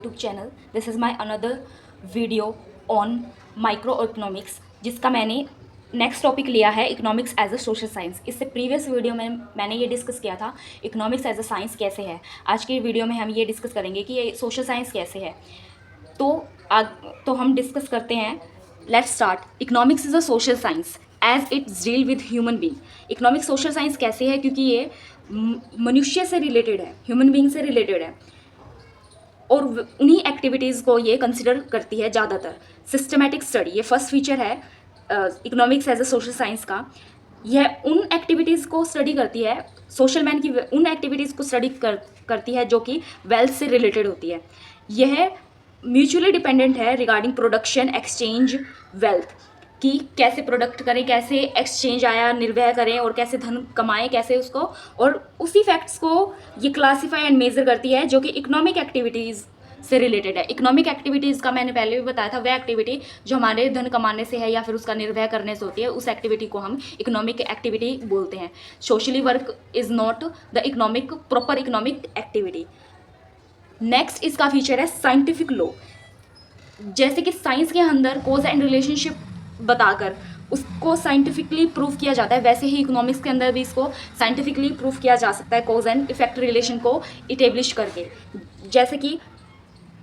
YouTube channel. This is my another video on micro economics, जिसका मैंने next topic लिया है economics as a social science. इससे previous video में मैंने ये डिस्कस किया था इकोनॉमिक्स एज अ साइंस कैसे है। आज की वीडियो में हम ये डिस्कस करेंगे कि ये सोशल साइंस कैसे है। तो हम डिस्कस करते हैं। Let's start. Economics is a social science as it's deal with human being. Economics social science कैसे है? क्योंकि ये मनुष्य से रिलेटेड है, ह्यूमन बींग से रिलेटेड है, और उन्हीं एक्टिविटीज़ को ये कंसिडर करती है ज़्यादातर। सिस्टमैटिक स्टडी ये फर्स्ट फीचर है economics as a social science का। यह उन एक्टिविटीज़ को स्टडी करती है, सोशल मैन की उन एक्टिविटीज़ को स्टडी करती है जो कि वेल्थ से रिलेटेड होती है। यह म्यूचुअली डिपेंडेंट है रिगार्डिंग प्रोडक्शन, एक्सचेंज, वेल्थ, कि कैसे प्रोडक्ट करें, कैसे एक्सचेंज आया निर्वह करें, और कैसे धन कमाएं, कैसे उसको, और उसी फैक्ट्स को ये क्लासीफाई एंड मेजर करती है जो कि इकोनॉमिक एक्टिविटीज़ से रिलेटेड है। इकोनॉमिक एक्टिविटीज़ का मैंने पहले भी बताया था, वह एक्टिविटी जो हमारे धन कमाने से है या फिर उसका निर्वह करने से होती है, उस एक्टिविटी को हम इकोनॉमिक एक्टिविटी बोलते हैं। Socially work is not the economic proper economic activity. Next इसका फीचर है साइंटिफिक लॉ। जैसे कि साइंस के अंदर कोज एंड रिलेशनशिप बताकर उसको साइंटिफिकली प्रूव किया जाता है, वैसे ही इकोनॉमिक्स के अंदर भी इसको साइंटिफिकली प्रूव किया जा सकता है, कोज एंड इफेक्ट रिलेशन को इटेब्लिश करके। जैसे कि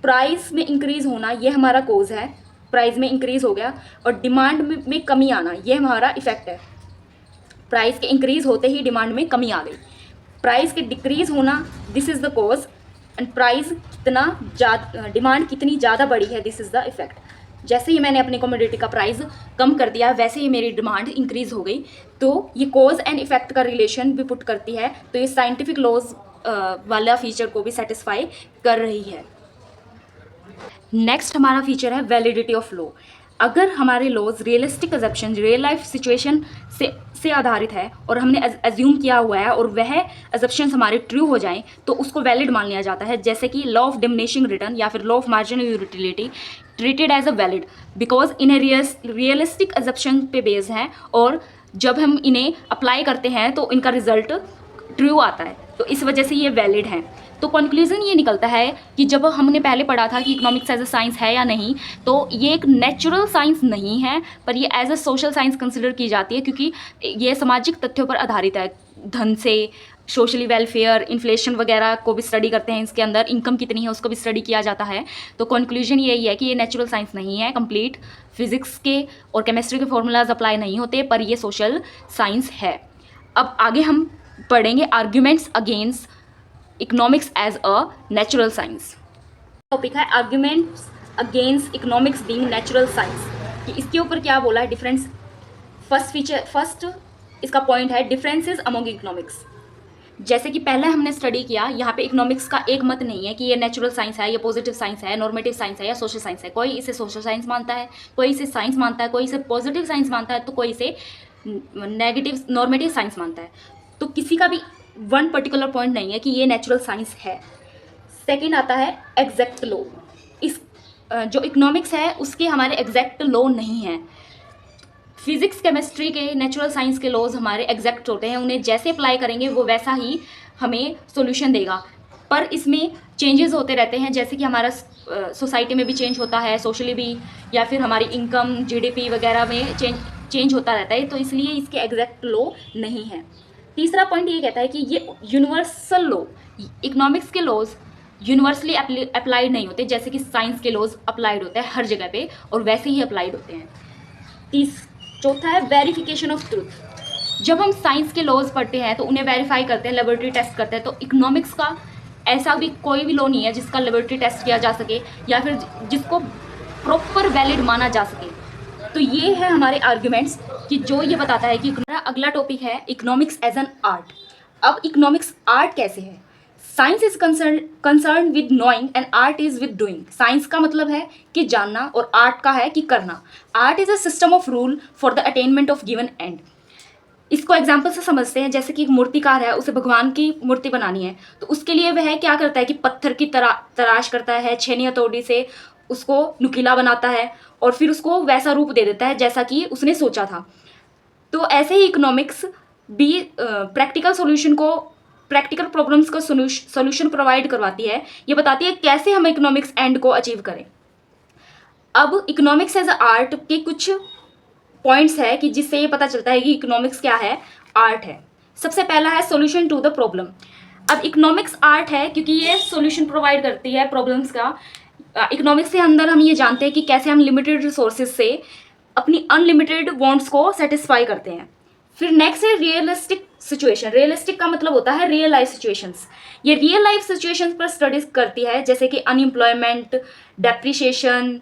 प्राइस में इंक्रीज होना, ये हमारा कोज है, प्राइस में इंक्रीज हो गया, और डिमांड में कमी आना, ये हमारा इफेक्ट है। प्राइस के इंक्रीज होते ही डिमांड में कमी आ गई। प्राइस के डिक्रीज होना, this is the cause, and price कितना ज़्यादा, डिमांड कितनी ज़्यादा बढ़ी है, दिस इज़ द इफेक्ट। जैसे ही मैंने अपनी कमोडिटी का प्राइस कम कर दिया, वैसे ही मेरी डिमांड इंक्रीज हो गई। तो ये कोज एंड इफेक्ट का रिलेशन भी पुट करती है, तो ये साइंटिफिक लॉज वाला फीचर को भी सेटिस्फाई कर रही है। नेक्स्ट हमारा फीचर है वैलिडिटी ऑफ लॉ। अगर हमारे laws realistic assumption, real life situation से आधारित है, और हमने एज्यूम किया हुआ है, और वह एजप्शंस हमारे ट्रू हो जाएं, तो उसको वैलिड मान लिया जाता है। जैसे कि लॉ ऑफ डिमिनिशिंग रिटर्न या फिर law of marginal utility treated as a valid because in a realistic assumption पे बेस्ड है, और जब हम इन्हें अप्लाई करते हैं तो इनका रिजल्ट ट्रू आता है, तो इस वजह से ये वैलिड हैं। तो कंक्लूजन ये निकलता है कि जब हमने पहले पढ़ा था कि इकोनॉमिक्स एज अ साइंस है या नहीं, तो ये एक नेचुरल साइंस नहीं है, पर ये as a social science consider की जाती है, क्योंकि ये सामाजिक तथ्यों पर आधारित है। धन से सोशली वेलफेयर, इन्फ्लेशन वगैरह को भी स्टडी करते हैं, इसके अंदर इनकम कितनी है उसको भी स्टडी किया जाता है। तो कंक्लूजन यही है कि ये नेचुरल साइंस नहीं है, कंप्लीट फिजिक्स के और केमिस्ट्री के फॉर्मूलाज अप्लाई नहीं होते, पर ये सोशल साइंस है। अब आगे हम पढ़ेंगे arguments against economics as a natural science. Topic है arguments against economics being natural science, कि इसके ऊपर क्या बोला है डिफरेंस। फर्स्ट इसका पॉइंट है डिफरेंसेस अमंग इकोनॉमिक्स। जैसे कि पहले हमने स्टडी किया, यहाँ पे इकोनॉमिक्स का एक मत नहीं है कि ये नेचुरल साइंस है, ये पॉजिटिव साइंस है, नॉर्मेटिव साइंस है या सोशल साइंस है। कोई इसे सोशल साइंस मानता है, कोई इसे साइंस मानता है, कोई इसे पॉजिटिव साइंस मानता है, तो कोई इसे नेगेटिव नॉर्मेटिव साइंस मानता है। तो किसी का भी वन पर्टिकुलर पॉइंट नहीं है कि ये नेचुरल साइंस है। सेकेंड आता है एग्जैक्ट लॉ। इस जो इकोनॉमिक्स है उसके हमारे एग्जैक्ट लॉ नहीं है। फिजिक्स, केमिस्ट्री के, नेचुरल साइंस के लॉज हमारे एग्जैक्ट होते हैं, उन्हें जैसे अप्लाई करेंगे वो वैसा ही हमें सॉल्यूशन देगा। पर इसमें चेंजेस होते रहते हैं, जैसे कि हमारा सोसाइटी में भी चेंज होता है, सोशली भी, या फिर हमारी इनकम, जीडीपी वगैरह में चेंज होता रहता है, तो इसलिए इसके एग्जैक्ट लॉ नहीं है। तीसरा पॉइंट ये कहता है कि ये यूनिवर्सल लॉ, इकोनॉमिक्स के लॉज यूनिवर्सली अप्लाइड नहीं होते, जैसे कि साइंस के लॉज अप्लाइड होते हैं हर जगह पे, और वैसे ही अप्लाइड होते हैं। चौथा है वेरिफिकेशन ऑफ ट्रूथ। जब हम साइंस के लॉज पढ़ते हैं तो उन्हें वेरीफाई करते हैं, लेबोरेटरी टेस्ट करते हैं। तो इकोनॉमिक्स का ऐसा भी कोई भी लॉ नहीं है जिसका लेबोरेटरी टेस्ट किया जा सके या फिर जिसको प्रॉपर वैलिड माना जा सके। तो ये है हमारे आर्ग्यूमेंट्स कि जो ये बताता है कि अगला टॉपिक है इकोनॉमिक्स एज एन आर्ट। अब इकोनॉमिक्स आर्ट कैसे है? Science is concern with knowing and art is with doing. Science का मतलब है कि जानना, और आर्ट का है कि करना। Art is a system of rule for the attainment of given and. इसको एग्जाम्पल से समझते हैं, जैसे कि एक मूर्तिकार है, उसे भगवान की मूर्ति बनानी है, तो उसके लिए वह क्या करता है कि पत्थर की तराश करता है, छेनी हथौड़ी से उसको नुकीला बनाता है, और फिर उसको वैसा रूप दे देता है जैसा कि उसने सोचा था। तो ऐसे ही इकोनॉमिक्स भी प्रैक्टिकल सॉल्यूशन को प्रैक्टिकल प्रॉब्लम्स का सोल्यूशन प्रोवाइड करवाती है, ये बताती है कैसे हम इकोनॉमिक्स एंड को अचीव करें। अब इकोनॉमिक्स एज अ आर्ट के कुछ पॉइंट्स है कि जिससे ये पता चलता है कि इकोनॉमिक्स क्या है, आर्ट है। सबसे पहला है सॉल्यूशन टू द प्रॉब्लम। अब इकोनॉमिक्स आर्ट है क्योंकि ये सॉल्यूशन प्रोवाइड करती है प्रॉब्लम्स का। इकोनॉमिक्स के अंदर हम ये जानते हैं कि कैसे हम लिमिटेड रिसोर्सेज से अपनी अनलिमिटेड वांट्स को सेटिस्फाई करते हैं। फिर नेक्स्ट है रियलिस्टिक सिचुएशन। रियलिस्टिक का मतलब होता है रियल लाइफ सिचुएशंस। ये रियल लाइफ सिचुएशंस पर स्टडीज करती है, जैसे कि unemployment, depreciation,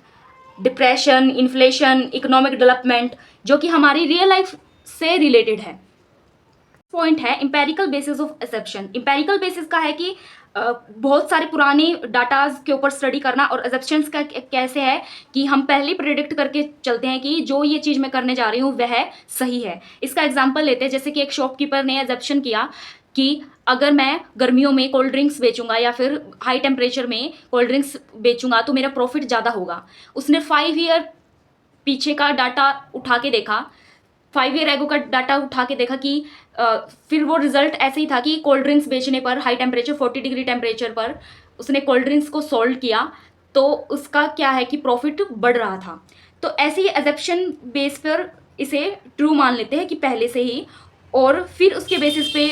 depression, inflation, economic development, जो कि हमारी रियल लाइफ से रिलेटेड है। पॉइंट है empirical basis of assumption. Empirical basis का है कि बहुत सारे पुराने डाटाज के ऊपर स्टडी करना, और एसेप्शंस का कैसे है कि हम पहले प्रिडिक्ट करके चलते हैं कि जो ये चीज़ मैं करने जा रही हूँ वह सही है। इसका एग्जांपल लेते हैं, जैसे कि एक शॉपकीपर ने एसेप्शन किया कि अगर मैं गर्मियों में कोल्ड ड्रिंक्स बेचूंगा या फिर हाई टेम्परेचर में कोल्ड ड्रिंक्स बेचूंगा तो मेरा प्रॉफिट ज़्यादा होगा। उसने 5 ईयर पीछे का डाटा उठा के देखा, 5 ईयर एगो का डाटा उठा के देखा कि फिर वो रिजल्ट ऐसे ही था कि कोल्ड ड्रिंक्स बेचने पर हाई टेम्परेचर 40 डिग्री टेम्परेचर पर उसने कोल्ड ड्रिंक्स को सोल्ड किया तो उसका क्या है कि प्रॉफिट बढ़ रहा था। तो ऐसे ही एजप्शन बेस पर इसे ट्रू मान लेते हैं कि पहले से ही, और फिर उसके बेसिस पे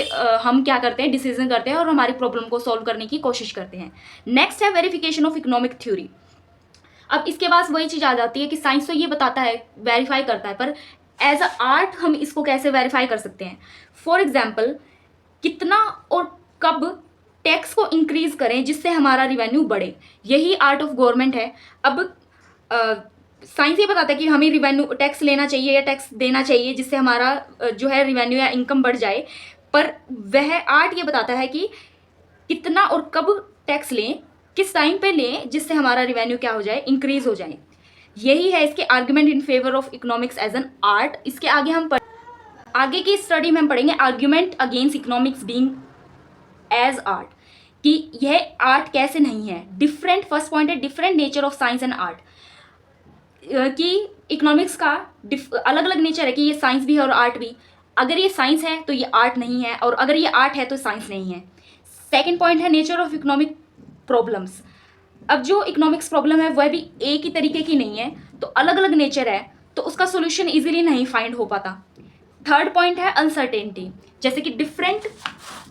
हम क्या करते हैं, डिसीजन करते हैं और हमारी प्रॉब्लम को सॉल्व करने की कोशिश करते हैं। नेक्स्ट है वेरिफिकेशन ऑफ इकोनॉमिक थ्योरी। अब इसके बाद वही चीज़ आ जाती है कि साइंस तो ये बताता है, वेरीफाई करता है, पर एज अ आर्ट हम इसको कैसे वेरीफाई कर सकते हैं। फॉर एग्जाम्पल, कितना और कब टैक्स को इंक्रीज करें जिससे हमारा रिवेन्यू बढ़े, यही आर्ट ऑफ गवर्नमेंट है। अब साइंस ये बताता है कि हमें रिवेन्यू टैक्स लेना चाहिए या टैक्स देना चाहिए जिससे हमारा जो है रिवेन्यू या इनकम बढ़ जाए, पर वह आर्ट ये बताता है कि कितना और कब टैक्स लें, किस टाइम पे लें जिससे हमारा रिवेन्यू क्या हो जाए, इंक्रीज हो जाए। यही है इसके argument in favour of economics as an art. इसके आगे आगे की स्टडी में हम पढ़ेंगे argument against economics being as art, कि यह आर्ट कैसे नहीं है। डिफरेंट, फर्स्ट पॉइंट है different nature of science and art, कि इकोनॉमिक्स का अलग अलग नेचर है कि ये साइंस भी है और आर्ट भी। अगर ये साइंस है तो ये आर्ट नहीं है, और अगर ये आर्ट है तो साइंस नहीं है। सेकेंड पॉइंट है नेचर ऑफ इकोनॉमिक प्रॉब्लम्स। अब जो इकोनॉमिक्स प्रॉब्लम है वह भी एक ही तरीके की नहीं है, तो अलग अलग नेचर है, तो उसका सोल्यूशन इजीली नहीं फाइंड हो पाता। थर्ड पॉइंट है अनसर्टेनिटी, जैसे कि डिफरेंट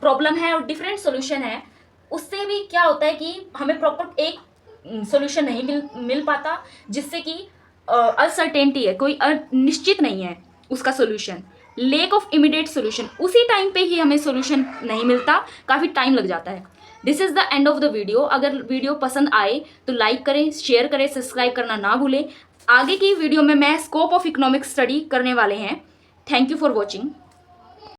प्रॉब्लम है और डिफरेंट सोल्यूशन है, उससे भी क्या होता है कि हमें प्रॉपर एक सोल्यूशन नहीं मिल पाता, जिससे कि अनसर्टेनिटी है, कोई निश्चित नहीं है उसका solution. Lake of immediate solution, उसी टाइम पे ही हमें सोल्यूशन नहीं मिलता, काफ़ी टाइम लग जाता है। This is the end of the video. अगर वीडियो पसंद आए तो लाइक करें, शेयर करें, सब्सक्राइब करना ना भूलें। आगे की वीडियो में मैं स्कोप ऑफ इकोनॉमिक्स स्टडी करने वाले हैं। Thank you for watching.